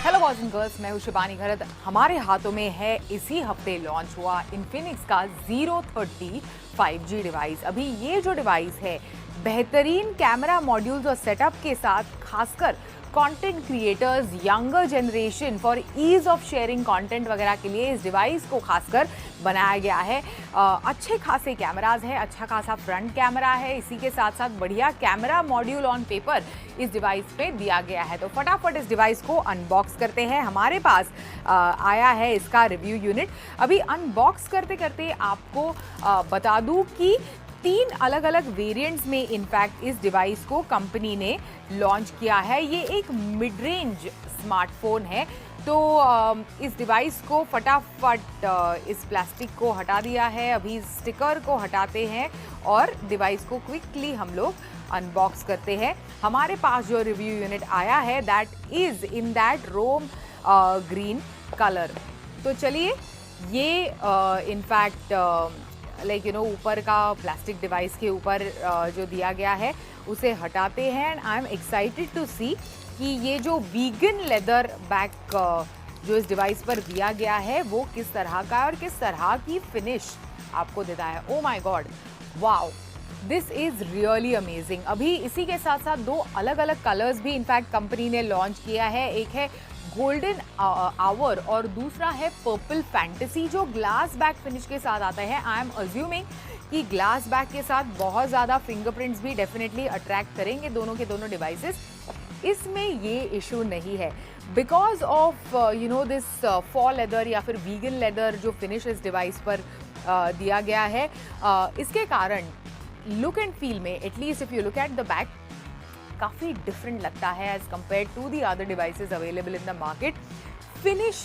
Hello boys and girls, मैं हूं शिबानी घरत। हमारे हाथों में है इसी हफ्ते लॉन्च हुआ इन्फिनिक्स का Zero 30 5G डिवाइस। अभी ये जो डिवाइस है बेहतरीन कैमरा मॉड्यूल्स और सेटअप के साथ खासकर content creators, younger generation for ease of sharing content वगैरह के लिए इस डिवाइस को खासकर बनाया गया है। अच्छे खासे कैमराज है, अच्छा खासा फ्रंट कैमरा है, इसी के साथ साथ बढ़िया कैमरा मॉड्यूल ऑन पेपर इस डिवाइस पे दिया गया है। तो फटाफट इस डिवाइस को अनबॉक्स करते हैं। हमारे पास आया है इसका रिव्यू यूनिट। अभी अनबॉक्स करते करते आपको बता दूं कि 3 अलग अलग वेरिएंट्स में इनफैक्ट इस डिवाइस को कंपनी ने लॉन्च किया है। ये एक मिड रेंज स्मार्टफोन है। तो इस डिवाइस को फटाफट इस प्लास्टिक को हटा दिया है। अभी स्टिकर को हटाते हैं और डिवाइस को क्विकली हम लोग अनबॉक्स करते हैं। हमारे पास जो रिव्यू यूनिट आया है that is in that Rome green colour. तो चलिए ये इनफैक्ट लाइक ऊपर का प्लास्टिक डिवाइस के ऊपर जो दिया गया है उसे हटाते हैं। And I am excited to see कि ये जो वीगन लेदर बैक जो इस डिवाइस पर दिया गया है वो किस तरह का है और किस तरह की फिनिश आपको देता है। Oh my God, wow, this is really amazing. अभी इसी के साथ साथ 2 अलग अलग कलर्स भी इनफैक्ट कंपनी ने लॉन्च किया है। एक है गोल्डन आवर और दूसरा है पर्पल फैंटेसी, जो ग्लास बैक फिनिश के साथ आता है। आई एम अज्यूमिंग कि ग्लास बैक के साथ बहुत ज़्यादा फिंगरप्रिंट्स भी डेफिनेटली अट्रैक्ट करेंगे दोनों के दोनों डिवाइसेस। इसमें ये इशू नहीं है बिकॉज ऑफ दिस फॉल लेदर या फिर वीगन लेदर जो फिनिश इस डिवाइस पर दिया गया है। इसके कारण लुक एंड फील में at least if you look at the back काफ़ी डिफरेंट लगता है as compare to the other devices available in the market. Finish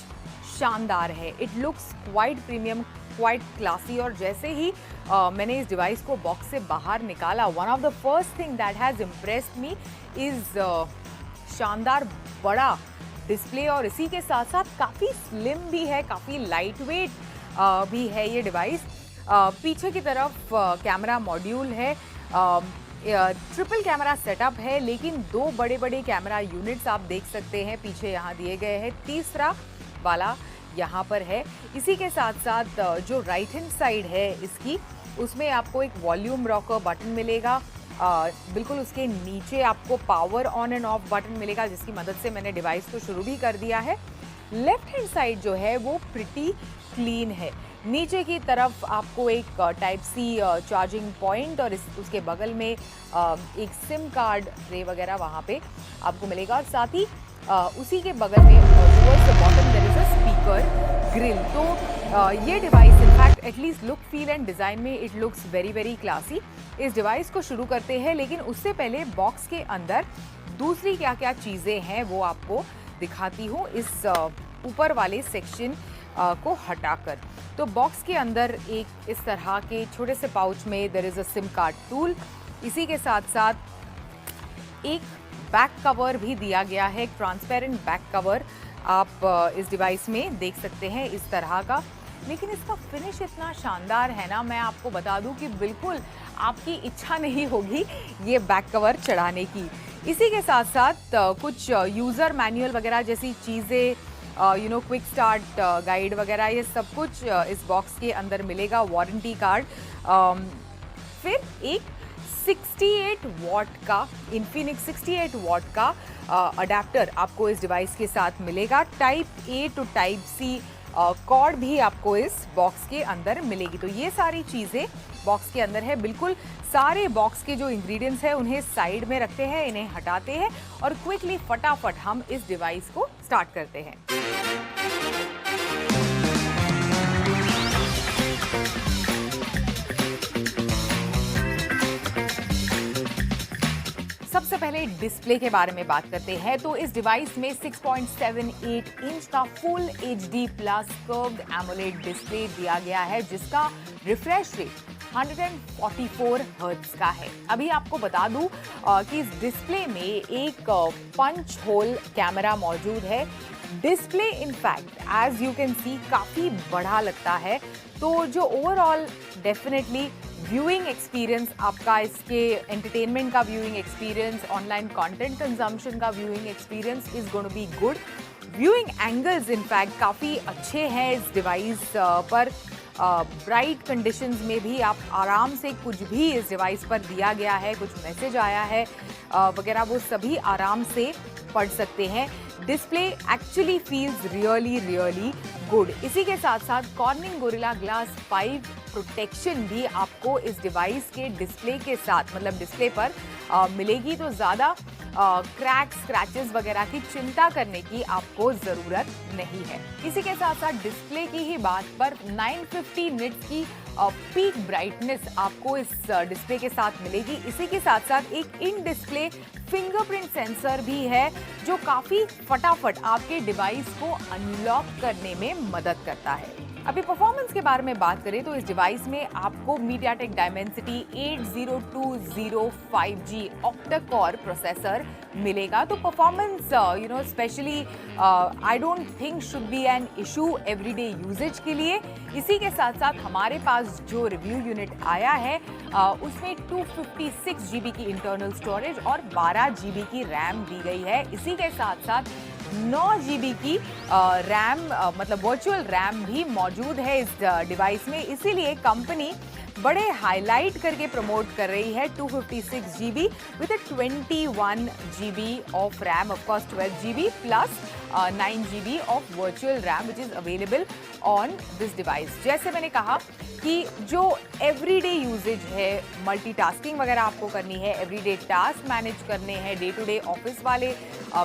शानदार है, it looks quite premium, quite classy. और जैसे ही मैंने इस डिवाइस को बॉक्स से बाहर निकाला, one of the first thing that has impressed me is शानदार बड़ा डिस्प्ले और इसी के साथ साथ काफ़ी स्लिम भी है, काफ़ी लाइट वेट भी है ये डिवाइस। पीछे की तरफ कैमरा मॉड्यूल है, ट्रिपल कैमरा सेटअप है, लेकिन 2 बड़े बड़े कैमरा यूनिट्स आप देख सकते हैं पीछे यहाँ दिए गए हैं। तीसरा वाला यहाँ पर है। इसी के साथ साथ जो राइट हैंड साइड है इसकी, उसमें आपको एक वॉल्यूम रॉकर बटन मिलेगा। बिल्कुल उसके नीचे आपको power on end off button मिलेगा जिसकी मदद से मैंने डिवाइस को शुरू भी कर दिया है। लेफ्ट हैंड साइड जो है वो प्रिटी क्लीन है। नीचे की तरफ आपको एक टाइप सी चार्जिंग पॉइंट और उसके बगल में एक सिम कार्ड ट्रे वगैरह वहाँ पे आपको मिलेगा। और साथ ही उसी के बगल में towards the bottom there is a speaker grille. तो ये device in fact at least look feel and design में it looks very very classy. इस डिवाइस को शुरू करते हैं, लेकिन उससे पहले बॉक्स के अंदर दूसरी क्या क्या चीज़ें हैं वो आपको दिखाती हूँ इस ऊपर वाले सेक्शन को हटाकर। तो बॉक्स के अंदर एक इस तरह के छोटे से पाउच में there is a SIM card tool. इसी के साथ साथ एक बैक कवर भी दिया गया है, एक ट्रांसपेरेंट बैक कवर आप इस डिवाइस में देख सकते हैं इस तरह का। लेकिन इसका फिनिश इतना शानदार है ना, मैं आपको बता दूं कि बिल्कुल आपकी इच्छा नहीं होगी ये बैक कवर चढ़ाने की। इसी के साथ साथ कुछ यूज़र मैनुअल वगैरह जैसी चीज़ें, क्विक स्टार्ट गाइड वगैरह, ये सब कुछ इस बॉक्स के अंदर मिलेगा। वारंटी कार्ड, फिर एक 68 वॉट का इन्फिनिक्स 68 वॉट का अडेप्टर आपको इस डिवाइस के साथ मिलेगा। Type A to type C cord भी आपको इस बॉक्स के अंदर मिलेगी। तो ये सारी चीज़ें बॉक्स के अंदर है। बिल्कुल सारे बॉक्स के जो इंग्रेडिएंट्स हैं उन्हें साइड में रखते हैं, इन्हें हटाते हैं और क्विकली फटाफट हम इस डिवाइस को स्टार्ट करते हैं। सबसे पहले डिस्प्ले के बारे में बात करते हैं। तो इस डिवाइस में 6.78 इंच का full HD plus curved AMOLED display दिया गया है जिसका रिफ्रेश रेट 144 हर्ट्ज का है। अभी आपको बता दूं कि इस डिस्प्ले में एक पंच होल कैमरा मौजूद है। Display in fact as you can see काफ़ी बड़ा लगता है। तो जो ओवरऑल डेफिनेटली व्यूइंग एक्सपीरियंस आपका, इसके एंटरटेनमेंट का viewing experience, online content consumption का viewing experience is going to be good. Viewing angles in fact काफ़ी अच्छे हैं इस डिवाइस पर। ब्राइट कंडीशंस में भी आप आराम से कुछ भी इस डिवाइस पर दिया गया है, कुछ मैसेज आया है वगैरह, वो सभी आराम से पढ़ सकते हैं। Display actually feels really good. इसी के साथ साथ कॉर्निंग गोरिल्ला ग्लास 5 प्रोटेक्शन भी आपको इस डिवाइस के डिस्प्ले के साथ, मतलब डिस्प्ले पर मिलेगी, तो ज़्यादा क्रैक स्क्रैचेस वगैरह की चिंता करने की आपको ज़रूरत नहीं है। इसी के साथ साथ डिस्प्ले की ही बात पर 950 निट्स की पीक ब्राइटनेस आपको इस डिस्प्ले के साथ मिलेगी। इसी के साथ साथ एक इन डिस्प्ले फिंगरप्रिंट सेंसर भी है जो काफ़ी फटाफट आपके डिवाइस को अनलॉक करने में मदद करता है। अभी परफॉर्मेंस के बारे में बात करें तो इस डिवाइस में आपको MediaTek Dimensity 80205G octa core processor मिलेगा। तो performance specially I don't think should be an issue everyday usage के लिए। इसी के साथ साथ हमारे पास जो रिव्यू यूनिट आया है उसमें 256 GB की इंटरनल स्टोरेज और 12 GB की रैम दी गई है। इसी के साथ साथ 9 GB की रैम मतलब वर्चुअल रैम भी मौजूद है इस डिवाइस में। इसीलिए कंपनी बड़े हाईलाइट करके प्रमोट कर रही है 256 GB with 21 GB of RAM, of course 12 GB plus 9 GB of virtual RAM which is available on this device. जैसे मैंने कहा कि जो एवरीडे यूजेज है, मल्टीटास्किंग वगैरह आपको करनी है, एवरीडे टास्क मैनेज करने हैं, डे टू डे ऑफिस वाले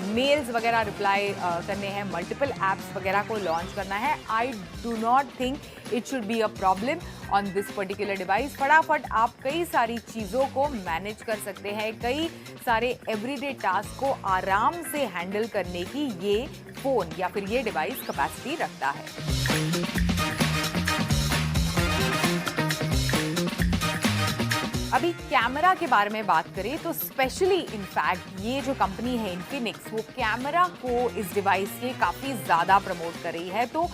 मेल्स वगैरह रिप्लाई करने हैं, मल्टीपल एप्स वगैरह को लॉन्च करना है, I do not think it should be a problem on this particular device. फटाफट आप कई सारी चीज़ों को मैनेज कर सकते हैं, कई सारे एवरीडे टास्क को आराम से हैंडल करने की ये फ़ोन या फिर ये डिवाइस कैपेसिटी रखता है। अभी कैमरा के बारे में बात करें तो स्पेशली इनफैक्ट ये जो कंपनी है इन्फिनिक्स, वो कैमरा को इस डिवाइस के काफ़ी ज़्यादा प्रमोट कर रही है। तो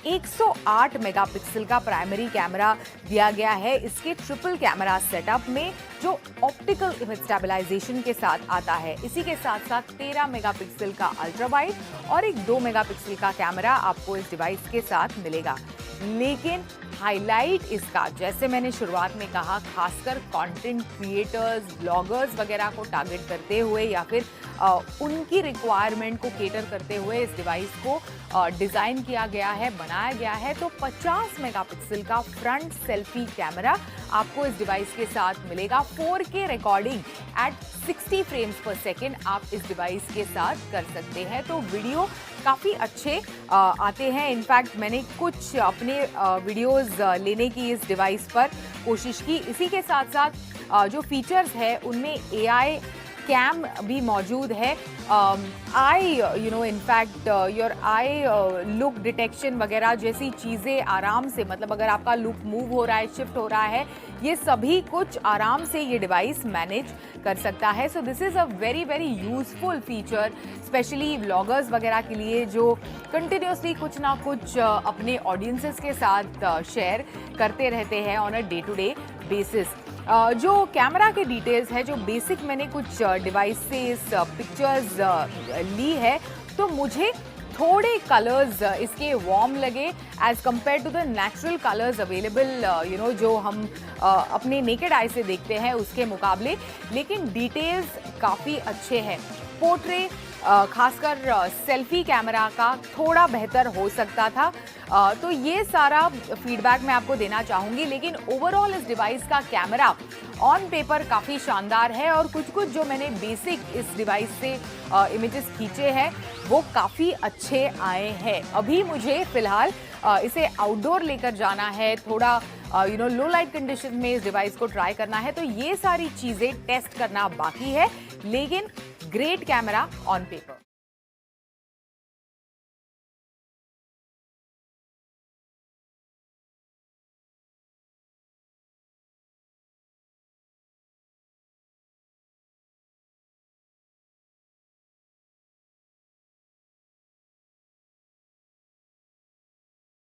108 मेगापिक्सल का प्राइमरी कैमरा दिया गया है इसके ट्रिपल कैमरा सेटअप में, जो ऑप्टिकल इमेज स्टेबलाइजेशन के साथ आता है। इसी के साथ साथ 13 मेगापिक्सल का अल्ट्रा वाइड और एक 2 मेगापिक्सल का कैमरा आपको इस डिवाइस के साथ मिलेगा। लेकिन हाईलाइट इसका, जैसे मैंने शुरुआत में कहा, खासकर कंटेंट क्रिएटर्स, ब्लॉगर्स वगैरह को टारगेट करते हुए या फिर उनकी रिक्वायरमेंट को केटर करते हुए इस डिवाइस को डिज़ाइन किया गया है, बनाया गया है। तो 50 मेगापिक्सल का फ्रंट सेल्फी कैमरा आपको इस डिवाइस के साथ मिलेगा। 4K रिकॉर्डिंग एट 60 फ्रेम्स पर सेकेंड आप इस डिवाइस के साथ कर सकते हैं। तो वीडियो काफ़ी अच्छे आते हैं। इनफैक्ट मैंने कुछ अपने वीडियोस लेने की इस डिवाइस पर कोशिश की। इसी के साथ साथ जो फीचर्स है उनमें AI कैम भी मौजूद है। आई in fact your I look detection वगैरह जैसी चीज़ें आराम से, मतलब अगर आपका लुक मूव हो रहा है, शिफ्ट हो रहा है, ये सभी कुछ आराम से ये डिवाइस मैनेज कर सकता है। So this is a very useful feature specially vloggers वगैरह के लिए जो कंटिन्यूसली कुछ ना कुछ अपने ऑडियंसेस के साथ शेयर करते रहते हैं on a day to day basis. जो कैमरा के डिटेल्स है, जो बेसिक मैंने कुछ डिवाइस से इस पिक्चर्स ली है, तो मुझे थोड़े कलर्स इसके वार्म लगे as compare to the natural colours available जो हम अपने नेकेड आई से देखते हैं उसके मुकाबले। लेकिन डिटेल्स काफ़ी अच्छे हैं। पोर्ट्रेट खासकर सेल्फी कैमरा का थोड़ा बेहतर हो सकता था। तो ये सारा फीडबैक मैं आपको देना चाहूँगी। लेकिन ओवरऑल इस डिवाइस का कैमरा ऑन पेपर काफ़ी शानदार है और कुछ जो मैंने बेसिक इस डिवाइस से इमेजेस खींचे हैं वो काफ़ी अच्छे आए हैं। अभी मुझे फ़िलहाल इसे आउटडोर लेकर जाना है, थोड़ा लो लाइट कंडीशन में इस डिवाइस को ट्राई करना है। तो ये सारी चीज़ें टेस्ट करना बाकी है, लेकिन ग्रेट कैमरा ऑन पेपर।